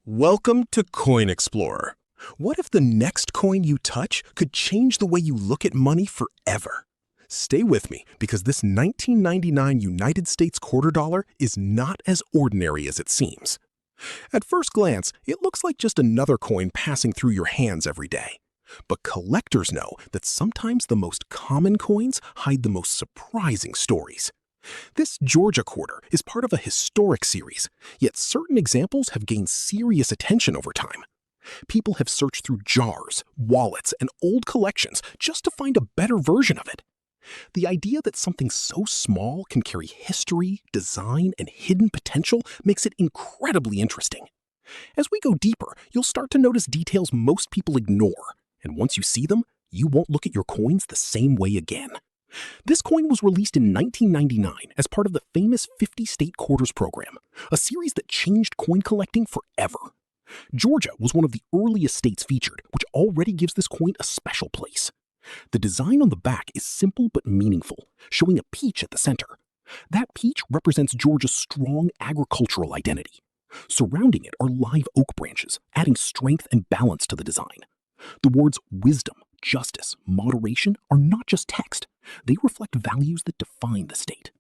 Welcome to Coin Explorer. What if the next coin you touch could change the way you look at money forever? Stay with me because this 1999 United States quarter dollar is not as ordinary as it seems. At first glance, it looks like just another coin passing through your hands every day. But collectors know that sometimes the most common coins hide the most surprising stories. This Georgia quarter is part of a historic series, yet certain examples have gained serious attention over time. People have searched through jars, wallets, and old collections just to find a better version of it. The idea that something so small can carry history, design, and hidden potential makes it incredibly interesting. As we go deeper, you'll start to notice details most people ignore, and once you see them, you won't look at your coins the same way again. This coin was released in 1999 as part of the famous 50-state quarters program, a series that changed coin collecting forever. Georgia was one of the earliest states featured, which already gives this coin a special place. The design on the back is simple but meaningful, showing a peach at the center. That peach represents Georgia's strong agricultural identity. Surrounding it are live oak branches, adding strength and balance to the design. The words wisdom, justice, moderation are not just text. They reflect values that define the state.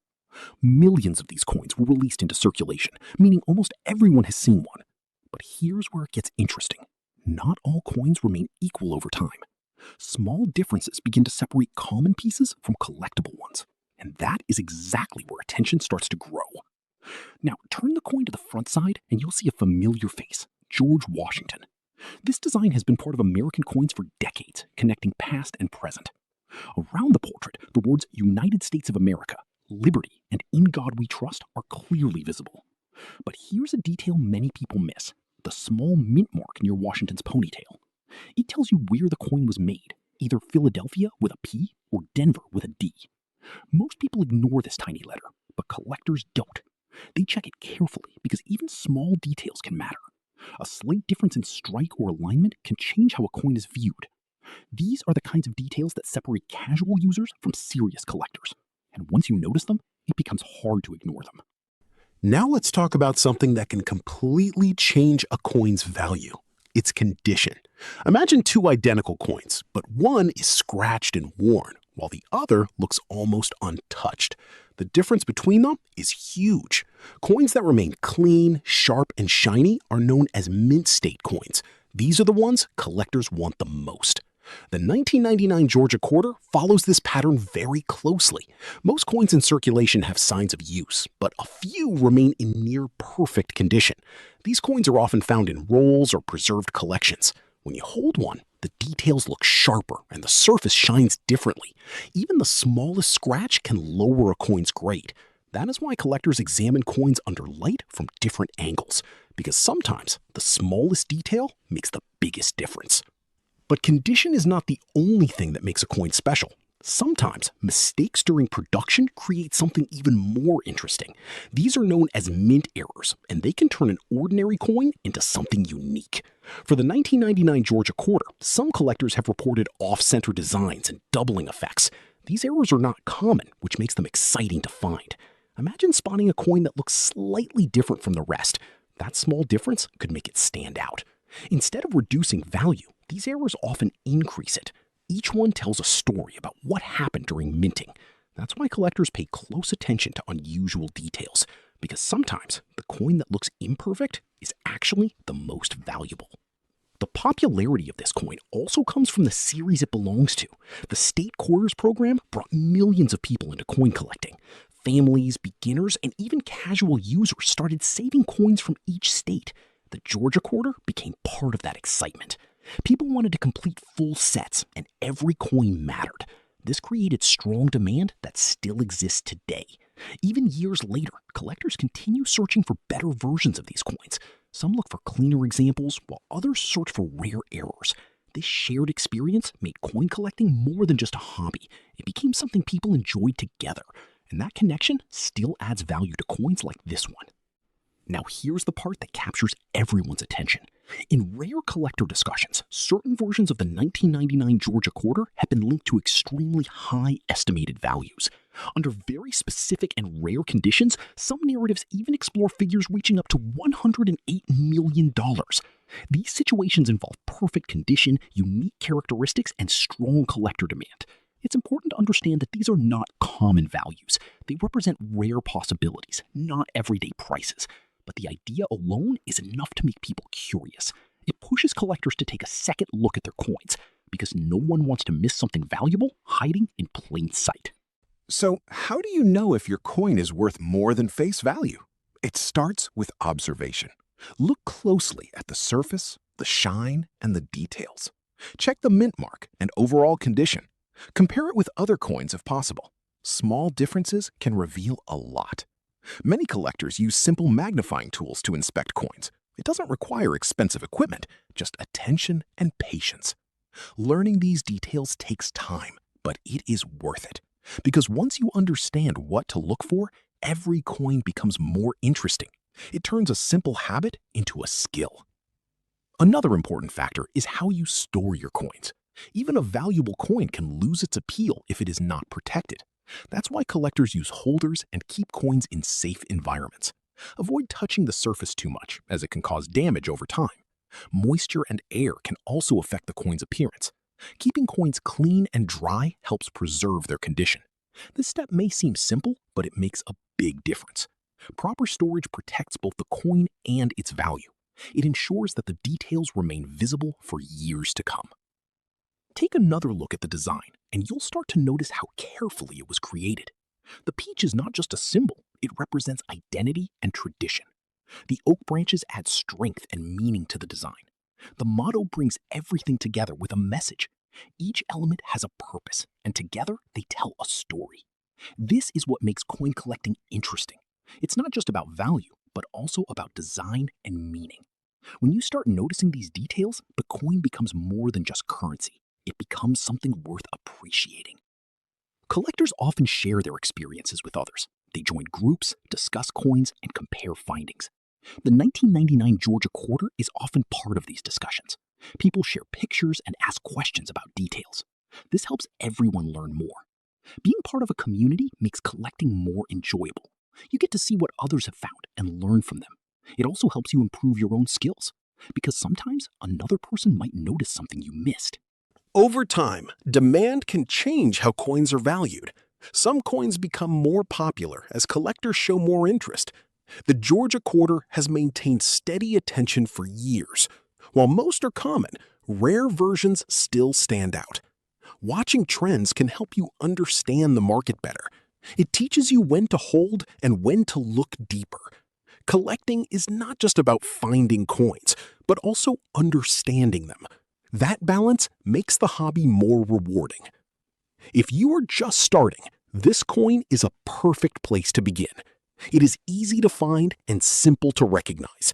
Millions of these coins were released into circulation, meaning almost everyone has seen one. But here's where it gets interesting. Not all coins remain equal over time. Small differences begin to separate common pieces from collectible ones. And that is exactly where attention starts to grow. Now, turn the coin to the front side and you'll see a familiar face, George Washington. This design has been part of American coins for decades, connecting past and present. Around the portrait, the words United States of America, Liberty, and In God We Trust are clearly visible. But here's a detail many people miss, the small mint mark near Washington's ponytail. It tells you where the coin was made, either Philadelphia with a P or Denver with a D. Most people ignore this tiny letter, but collectors don't. They check it carefully because even small details can matter. A slight difference in strike or alignment can change how a coin is viewed. These are the kinds of details that separate casual users from serious collectors. And once you notice them, it becomes hard to ignore them. Now let's talk about something that can completely change a coin's value. Its condition. Imagine two identical coins, but one is scratched and worn, while the other looks almost untouched. The difference between them is huge. Coins that remain clean, sharp, and shiny are known as mint state coins. These are the ones collectors want the most. The 1999 Georgia quarter follows this pattern very closely. Most coins in circulation have signs of use, but a few remain in near perfect condition. These coins are often found in rolls or preserved collections. When you hold one, the details look sharper and the surface shines differently. Even the smallest scratch can lower a coin's grade. That is why collectors examine coins under light from different angles, because sometimes the smallest detail makes the biggest difference. But condition is not the only thing that makes a coin special. Sometimes mistakes during production create something even more interesting. These are known as mint errors, and they can turn an ordinary coin into something unique. For the 1999 Georgia quarter, some collectors have reported off-center designs and doubling effects. These errors are not common, which makes them exciting to find. Imagine spotting a coin that looks slightly different from the rest. That small difference could make it stand out. Instead of reducing value, these errors often increase it. Each one tells a story about what happened during minting. That's why collectors pay close attention to unusual details, because sometimes the coin that looks imperfect is actually the most valuable. The popularity of this coin also comes from the series it belongs to. The state quarters program brought millions of people into coin collecting. Families, beginners, and even casual users started saving coins from each state. The Georgia quarter became part of that excitement. People wanted to complete full sets, and every coin mattered. This created strong demand that still exists today. Even years later, collectors continue searching for better versions of these coins. Some look for cleaner examples, while others search for rare errors. This shared experience made coin collecting more than just a hobby. It became something people enjoyed together, and that connection still adds value to coins like this one. Now here's the part that captures everyone's attention. In rare collector discussions, certain versions of the 1999 Georgia quarter have been linked to extremely high estimated values. Under very specific and rare conditions, some narratives even explore figures reaching up to $108 million. These situations involve perfect condition, unique characteristics, and strong collector demand. It's important to understand that these are not common values. They represent rare possibilities, not everyday prices. But the idea alone is enough to make people curious. It pushes collectors to take a second look at their coins, because no one wants to miss something valuable hiding in plain sight. So, how do you know if your coin is worth more than face value? It starts with observation. Look closely at the surface, the shine, and the details. Check the mint mark and overall condition. Compare it with other coins if possible. Small differences can reveal a lot. Many collectors use simple magnifying tools to inspect coins. It doesn't require expensive equipment, just attention and patience. Learning these details takes time, but it is worth it. Because once you understand what to look for, every coin becomes more interesting. It turns a simple habit into a skill. Another important factor is how you store your coins. Even a valuable coin can lose its appeal if it is not protected. That's why collectors use holders and keep coins in safe environments. Avoid touching the surface too much, as it can cause damage over time. Moisture and air can also affect the coin's appearance. Keeping coins clean and dry helps preserve their condition. This step may seem simple, but it makes a big difference. Proper storage protects both the coin and its value. It ensures that the details remain visible for years to come. Take another look at the design, and you'll start to notice how carefully it was created. The peach is not just a symbol, it represents identity and tradition. The oak branches add strength and meaning to the design. The motto brings everything together with a message. Each element has a purpose, and together they tell a story. This is what makes coin collecting interesting. It's not just about value, but also about design and meaning. When you start noticing these details, the coin becomes more than just currency. It becomes something worth appreciating. Collectors often share their experiences with others. They join groups, discuss coins, and compare findings. The 1999 Georgia quarter is often part of these discussions. People share pictures and ask questions about details. This helps everyone learn more. Being part of a community makes collecting more enjoyable. You get to see what others have found and learn from them. It also helps you improve your own skills, because sometimes another person might notice something you missed. Over time, demand can change how coins are valued. Some coins become more popular as collectors show more interest. The Georgia quarter has maintained steady attention for years. While most are common, rare versions still stand out. Watching trends can help you understand the market better. It teaches you when to hold and when to look deeper. Collecting is not just about finding coins, but also understanding them. That balance makes the hobby more rewarding. If you are just starting, this coin is a perfect place to begin. It is easy to find and simple to recognize.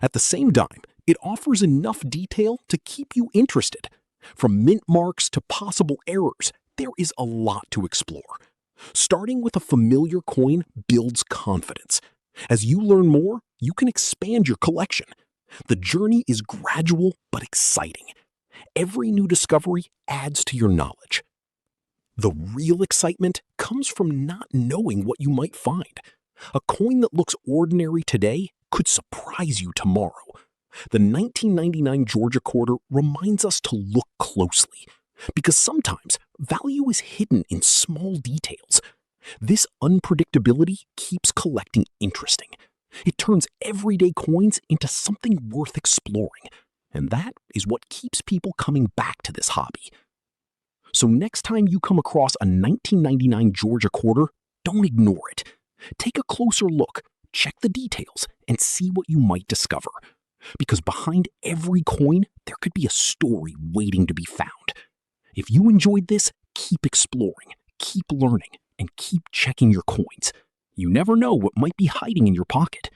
At the same time, it offers enough detail to keep you interested. From mint marks to possible errors, there is a lot to explore. Starting with a familiar coin builds confidence. As you learn more, you can expand your collection. The journey is gradual but exciting. Every new discovery adds to your knowledge. The real excitement comes from not knowing what you might find. A coin that looks ordinary today could surprise you tomorrow. The 1999 Georgia quarter reminds us to look closely, because sometimes value is hidden in small details. This unpredictability keeps collecting interesting. It turns everyday coins into something worth exploring, and that is what keeps people coming back to this hobby. So next time you come across a 1999 Georgia quarter, don't ignore it. Take a closer look, check the details, and see what you might discover. Because behind every coin, there could be a story waiting to be found. If you enjoyed this, keep exploring, keep learning, and keep checking your coins. You never know what might be hiding in your pocket.